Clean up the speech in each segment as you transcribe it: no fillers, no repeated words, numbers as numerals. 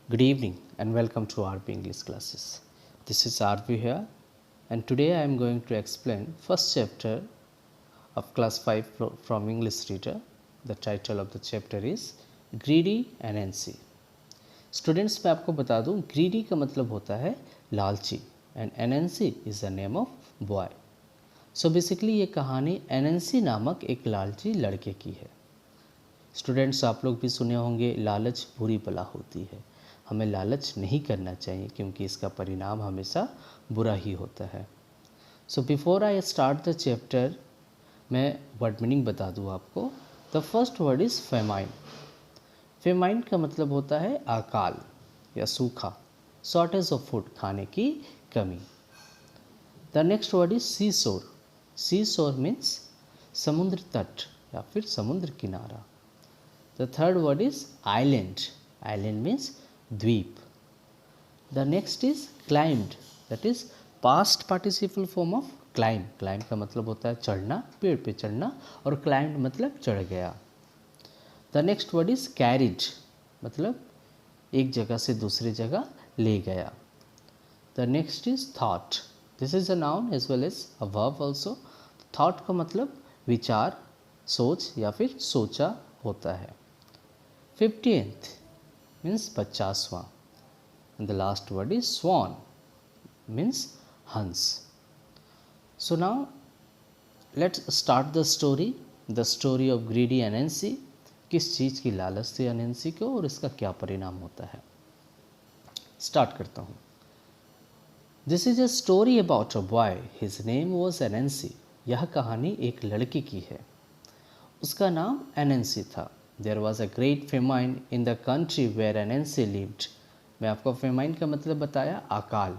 Good evening and welcome to RP English classes. This is RP here and today I am going to explain first chapter of class 5 from English Reader. The title of the chapter is Greedy and NC. Students मैं आपको बता दूं greedy का मतलब होता है लालची and NNC is the name of boy. So basically ये कहानी NNC नामक एक लालची लड़के की है. स्टूडेंट्स आप लोग भी सुने होंगे लालच बुरी बला होती है. हमें लालच नहीं करना चाहिए क्योंकि इसका परिणाम हमेशा बुरा ही होता है. So before I start the chapter मैं वर्ड मीनिंग बता दूँ आपको. The first word is famine. Famine का मतलब होता है अकाल या सूखा, शॉर्टेज ऑफ फूड, खाने की कमी. The next word is sea shore. Sea शोर मीन्स समुद्र तट या फिर समुद्र किनारा. The third word is island. Island means द्वीप. The next is climbed, that is past participle form of climb. Climb का मतलब होता है चढ़ना, पेड़ पे चढ़ना, और क्लाइम्ड मतलब चढ़ गया. The next word is carried, मतलब एक जगह से दूसरी जगह ले गया. The next is thought. This is a noun as well as a verb also. Thought का मतलब विचार, सोच या फिर सोचा होता है. 50th means 50वां. and the last word is swan means hans. So now let's start the story of greedy NNC. किस चीज़ की लालच थी NNC को और इसका क्या परिणाम होता है. स्टार्ट करता हूँ. This is a story about a boy, his name was NNC. यह कहानी एक लड़के की है, उसका नाम NNC था. There was a great famine in the country where NNC lived. मैं आपको फेमाइन का मतलब बताया अकाल,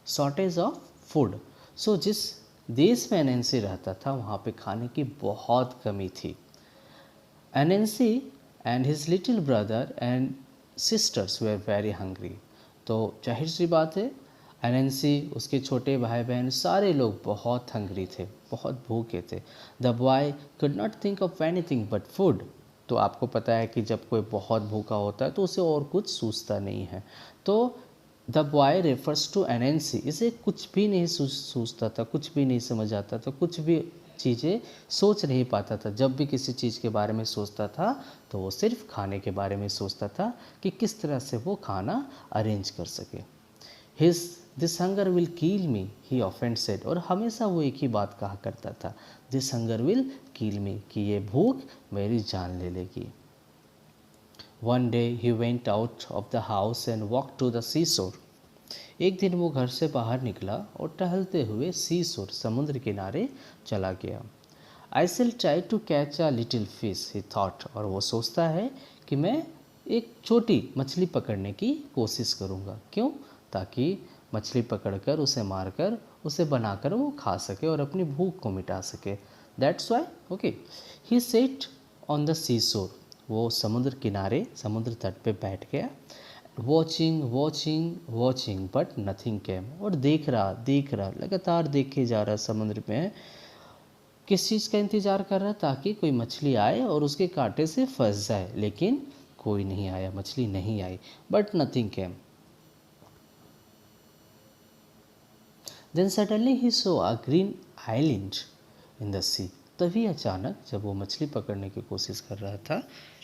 शॉर्टेज ऑफ फूड. सो जिस देश में NNC रहता था वहाँ पे खाने की बहुत कमी थी. NNC and his little brother and sisters were very hungry. तो जाहिर सी बात है NNC, उसके छोटे भाई बहन, सारे लोग बहुत हंग्री थे, बहुत भूखे थे. The boy could not think of anything but food. तो आपको पता है कि जब कोई बहुत भूखा होता है तो उसे और कुछ सूझता नहीं है. तो the boy refers to NNC. इसे कुछ भी नहीं सूझता था, कुछ भी नहीं समझ आता था, कुछ भी चीज़ें सोच नहीं पाता था. जब भी किसी चीज़ के बारे में सोचता था तो वो सिर्फ खाने के बारे में सोचता था कि किस तरह से वो खाना अरेंज कर सके. This hunger will kill me, he ऑफेंड सेड. और हमेशा वो एक ही बात कहा करता था, this hunger will kill me, कि ये भूख मेरी जान ले लेगी. One day he went out of the house and walk to the seashore. एक दिन वो घर से बाहर निकला और टहलते हुए सी शोर, समुद्र किनारे चला गया. I shall try to catch a little fish, he thought. और वो सोचता है कि मैं एक छोटी मछली पकड़ने की कोशिश करूँगा. क्यों? ताकि मछली पकड़कर उसे मारकर उसे बनाकर वो खा सके और अपनी भूख को मिटा सके. That's why okay he set on the seashore. वो समुद्र किनारे, समुद्र तट पे बैठ गया. Watching watching watching but nothing came. और देख रहा लगातार देखे जा रहा समुद्र में. किस चीज़ का इंतज़ार कर रहा? ताकि कोई मछली आए और उसके कांटे से फंस जाए. लेकिन कोई नहीं आया, मछली नहीं आई. But nothing came. Then suddenly he saw a green island in the sea. तभी अचानक जब वो मछली पकड़ने की कोशिश कर रहा था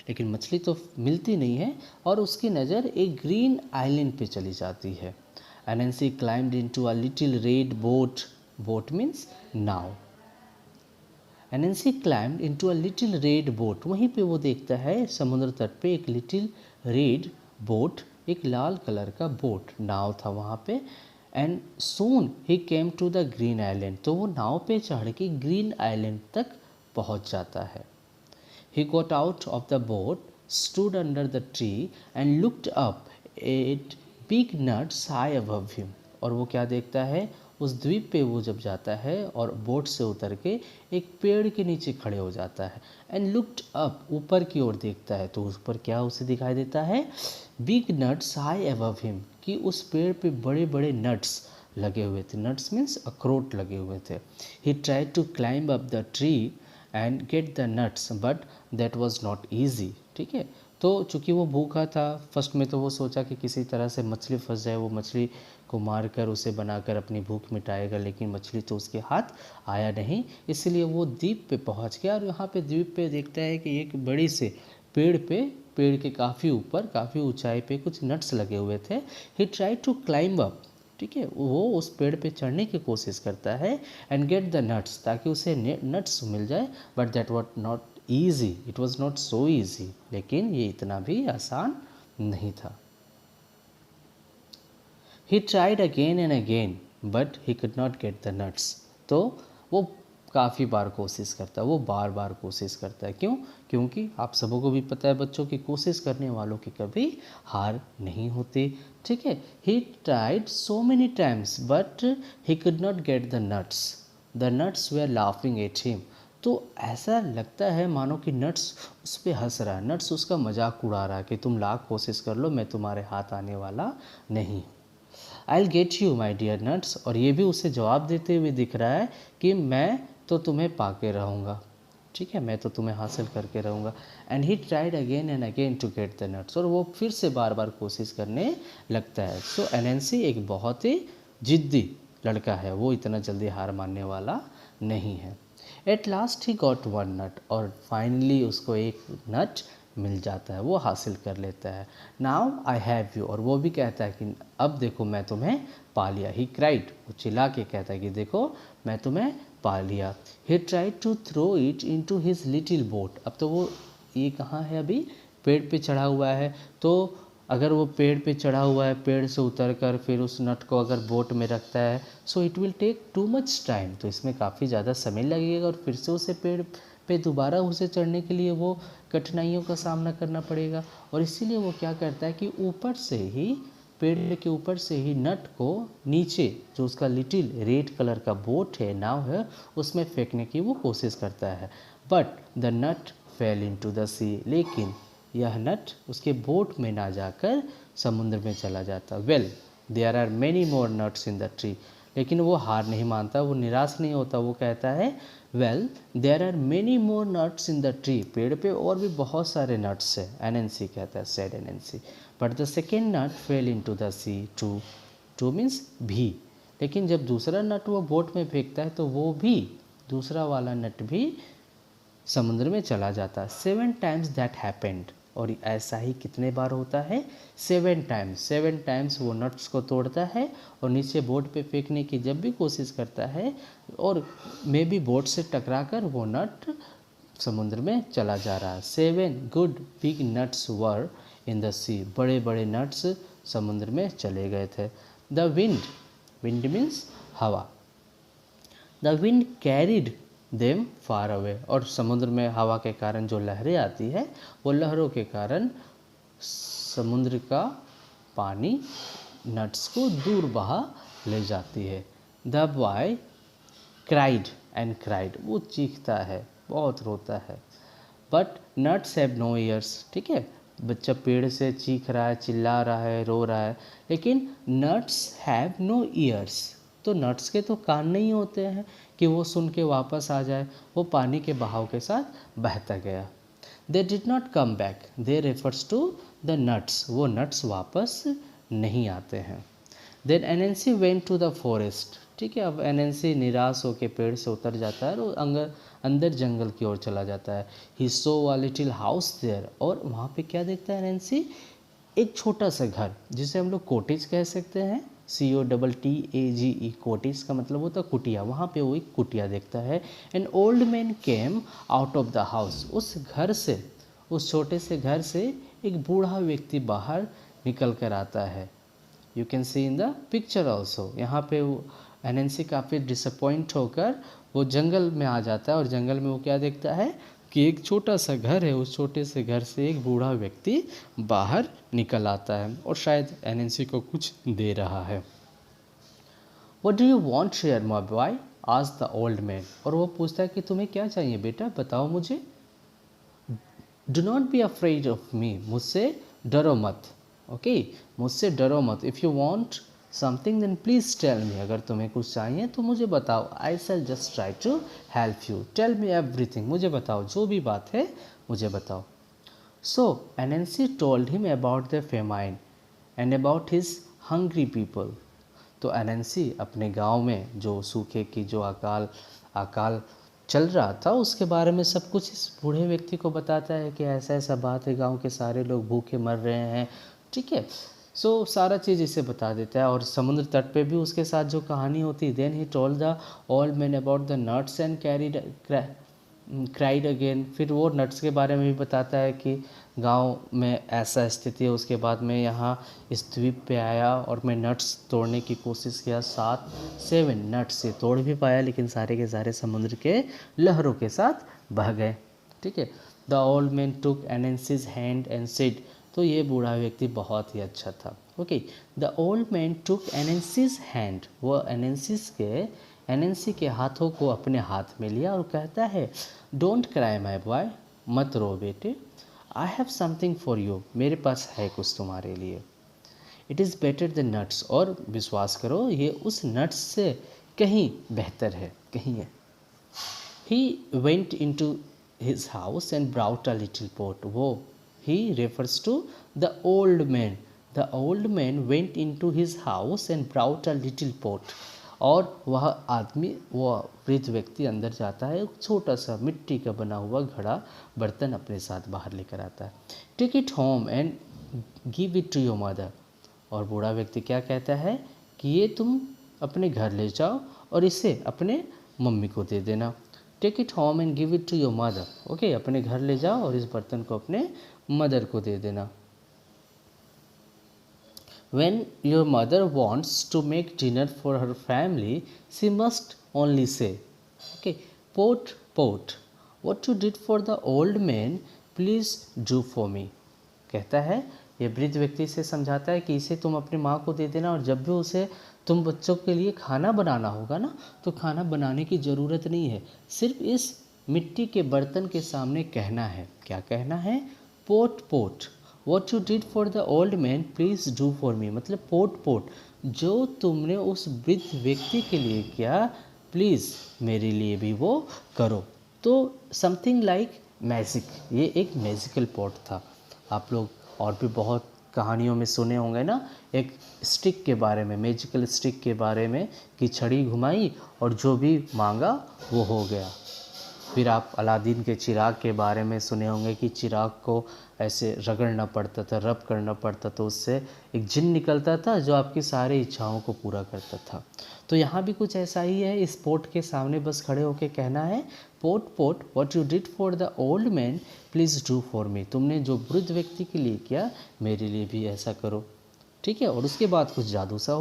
लेकिन मछली तो मिलती नहीं है और उसकी नज़र एक ग्रीन आइलैंड पे चली जाती है. NNC climbed into a little red boat. Boat means now. NNC climbed into a little red boat. वहीं पे वो देखता है समुद्र तट पे एक लिटिल रेड बोट, एक लाल कलर का बोट, नाव था वहाँ पे. And soon he came to the green island. तो वो नाव पे चढ़ के ग्रीन आइलैंड तक पहुँच जाता है. He got out of the boat, stood under the tree and looked up at big nuts high above him. और वो क्या देखता है, उस द्वीप पे वो जब जाता है और बोट से उतर के एक पेड़ के नीचे खड़े हो जाता है. एंड लुक्ड अप, ऊपर की ओर देखता है तो उस पर क्या उसे दिखाई देता है, big nuts high above him, कि उस पेड़ पे बड़े बड़े नट्स लगे हुए थे. नट्स मीन्स अखरोट लगे हुए थे. He tried to climb up the tree and get the nuts but that was not easy. ठीक है, तो चूँकि वो भूखा था, फर्स्ट में तो वो सोचा कि किसी तरह से मछली फंस जाए, वो मछली को मारकर उसे बनाकर अपनी भूख मिटाएगा, लेकिन मछली तो उसके हाथ आया नहीं। इसलिए वो द्वीप पे पहुंच गया और यहाँ पे द्वीप पे देखता है कि एक बड़ी से पेड़ के काफ़ी ऊपर, काफ़ी ऊंचाई पे कुछ नट्स लगे हुए थे। ही ट्राई टू क्लाइंब अप, ठीक है, वो उस पेड़ पे चढ़ने की कोशिश करता है एंड गेट द नट्स, ताकि उसे नट्स मिल जाए। But that what not easy, it was not so easy, लेकिन ये इतना भी आसान नहीं था। ही tried again and again but he could not get the nuts. तो वो काफ़ी बार कोशिश करता है, वो बार बार कोशिश करता है। क्यों? क्योंकि आप सबों को भी पता है बच्चों की, कोशिश करने वालों की कभी हार नहीं होती, ठीक है। He tried so many times but he could not get the nuts they are laughing at him. तो ऐसा लगता है मानो कि नट्स उस पर हंस रहा है, नट्स उसका मजाक उड़ा रहा है कि तुम लाख कोशिश कर लो, मैं तुम्हारे हाथ आने वाला नहीं। I will get you my dear nuts, और ये भी उसे जवाब देते हुए दिख रहा है कि मैं तो तुम्हें पाके रहूँगा, ठीक है, मैं तो तुम्हें हासिल करके रहूँगा। And he tried again and again to get the nuts, और वो फिर से बार बार कोशिश करने लगता है। सो एनेंसी एक बहुत ही जिद्दी लड़का है, वो इतना जल्दी हार मानने वाला नहीं है। At last he got one nut, और फाइनली उसको एक नट मिल जाता है, वो हासिल कर लेता है। नाउ आई हैव यू, और वो भी कहता है कि अब देखो मैं तुम्हें पा लिया। ही क्राइड, वो चिल्ला के कहता है कि देखो मैं तुम्हें पा लिया। He tried to throw it into his little boat. अब तो वो ये कहाँ है, अभी पेड़ पे चढ़ा हुआ है, तो अगर वो पेड़ पे चढ़ा हुआ है, पेड़ से उतर कर फिर उस नट को अगर बोट में रखता है, so it will take too much time, तो इसमें काफ़ी ज़्यादा समय लगेगा, और फिर से उसे पेड़ पे दोबारा उसे चढ़ने के लिए वो कठिनाइयों का सामना करना पड़ेगा। और इसीलिए वो क्या करता है कि ऊपर से ही, पेड़ के ऊपर से ही नट को नीचे, जो उसका लिटिल रेड कलर का बोट है, नाव है, उसमें फेंकने की वो कोशिश करता है। But the nut fell into the sea, लेकिन यह नट उसके बोट में ना जाकर समुद्र में चला जाता। Well there are many more nuts in the tree, लेकिन वो हार नहीं मानता, वो निराश नहीं होता। वो कहता है well there are many more nuts in the tree, पेड़ पे और भी बहुत सारे नट्स है, एनएनसी कहता है, said NNC. But the second nut fell into the sea too, too means भी, लेकिन जब दूसरा नट वो बोट में फेंकता है तो वो भी, दूसरा वाला नट भी समुद्र में चला जाता है। 7 टाइम्स दैट हैपेंड, और ऐसा ही कितने बार होता है? 7 टाइम्स वो नट्स को तोड़ता है और नीचे बोट पे फेंकने की जब भी कोशिश करता है, और मे बी बोट से टकराकर वो नट समुद्र में चला जा रहा है। 7 good big nuts were in the sea, बड़े बड़े नट्स समुद्र में चले गए थे। द विंड मीन्स हवा, the wind carried them far away, और समुद्र में हवा के कारण जो लहरें आती है, वो लहरों के कारण समुद्र का पानी नट्स को दूर बहा ले जाती है। The boy cried and cried, वो चीखता है, बहुत रोता है। But nuts have no ears, ठीक है, बच्चा पेड़ से चीख रहा है, चिल्ला रहा है, रो रहा है, लेकिन नट्स हैव नो ईयर्स, तो नट्स के तो कान नहीं होते हैं कि वो सुन के वापस आ जाए। वो पानी के बहाव के साथ बहता गया। They did not come back, they refers to the nuts, वो नट्स वापस नहीं आते हैं। Then NNC went to the forest, ठीक है, अब एनएनसी निराश होकर पेड़ से उतर जाता है और अंदर जंगल की ओर चला जाता है। ही saw a little house there, और वहाँ पे क्या देखता है एनएनसी? एक छोटा सा घर, जिसे हम लोग कोटेज कह सकते हैं, COTTAGE, कोटेज का मतलब होता है कुटिया। वहाँ पे वो एक कुटिया देखता है। An old man came out of the house, उस घर से, उस छोटे से घर से एक बूढ़ा व्यक्ति बाहर निकल कर आता है। You can see in the picture also. यहाँ पे एनएनसी काफ़ी डिसअपॉइंट होकर वो जंगल में आ जाता है, और जंगल में वो क्या देखता है कि एक छोटा सा घर है, उस छोटे से घर से एक बूढ़ा व्यक्ति बाहर निकल आता है और शायद एनएनसी को कुछ दे रहा है। What do you want here my boy? asked the old man, और वो पूछता है कि तुम्हें क्या चाहिए बेटा, बताओ मुझे। Do not be afraid of me, मुझसे डरो मत, ओके, मुझसे डरो मत। If you want something then please tell me, अगर तुम्हें कुछ चाहिए तो मुझे बताओ। I shall just try to help you, tell me everything, मुझे बताओ, जो भी बात है मुझे बताओ। So Anansi told him about the famine and about his hungry people. तो अनंसी अपने गांव में जो सूखे की जो अकाल अकाल चल रहा था उसके बारे में सब कुछ इस बूढ़े व्यक्ति को बताता है कि ऐसा ऐसा बात है, गांव के सारे लोग भूखे मर रहे हैं। ठीक है, सो सारा चीज़ इसे बता देता है। और समुद्र तट पे भी उसके साथ जो कहानी होती है, then he told the old man about the nuts and cried again. फिर वो नट्स के बारे में भी बताता है कि गांव में ऐसा स्थिति है, उसके बाद मैं यहाँ इस द्वीप पे आया और मैं नट्स तोड़ने की कोशिश किया, 7 नट्स से तोड़ भी पाया, लेकिन सारे के सारे समुद्र के लहरों के साथ बह गए। ठीक है, the old man took Anansi's hand and said. तो ये बूढ़ा व्यक्ति बहुत ही अच्छा था। Okay, the old man took Anansi's hand, वो एनेंसी के हाथों को अपने हाथ में लिया और कहता है, डोंट क्राई माई बॉय, मत रो बेटे, I have something for you, मेरे पास है कुछ तुम्हारे लिए। It is better than nuts, और विश्वास करो ये उस नट्स से कहीं बेहतर है, कहीं है। He went in to his house and brought a little pot. वो he refers to the old man. The old man went in to his house and brought a little pot. और वह आदमी, वह वृद्ध व्यक्ति अंदर जाता है, एक छोटा सा मिट्टी का बना हुआ घड़ा बर्तन अपने साथ बाहर लेकर आता है। Take it home and give it to your mother. और बूढ़ा व्यक्ति क्या कहता है कि ये तुम अपने घर ले जाओ और इसे अपने मम्मी को दे देना। Take it home and give it to your mother. Okay, अपने घर ले जाओ और इस बर्तन को अपने मदर को दे देना। When your mother wants to make dinner for her family, she must only say, okay, pot, pot, what you did for the old man, please do for me. कहता है, ये वृद्ध व्यक्ति से समझाता है कि इसे तुम अपनी माँ को दे देना, और जब भी उसे तुम बच्चों के लिए खाना बनाना होगा ना, तो खाना बनाने की ज़रूरत नहीं है, सिर्फ इस मिट्टी के बर्तन के सामने कहना है। क्या कहना है? Pot pot, what you did for the old man please do for me. मतलब पोट पोट, जो तुमने उस वृद्ध व्यक्ति के लिए किया, प्लीज़ मेरे लिए भी वो करो। तो समथिंग लाइक मैजिक, ये एक मैजिकल पॉट था। आप लोग और भी बहुत कहानियों में सुने होंगे ना, एक स्टिक के बारे में, मैजिकल स्टिक के बारे में, कि छड़ी घुमाई और जो भी मांगा वो हो गया। फिर आप अलादीन के चिराग के बारे में सुने होंगे कि चिराग को ऐसे रगड़ना पड़ता था, रब करना पड़ता, तो उससे एक जिन निकलता था जो आपकी सारी इच्छाओं को पूरा करता था। तो यहाँ भी कुछ ऐसा ही है। इस पोट के सामने बस खड़े होकर कहना है, pot pot, what you did for the old man please do for me. तुमने जो वृद्ध व्यक्ति के लिए किया, मेरे लिए भी ऐसा करो। ठीक है, और उसके बाद कुछ जादू सा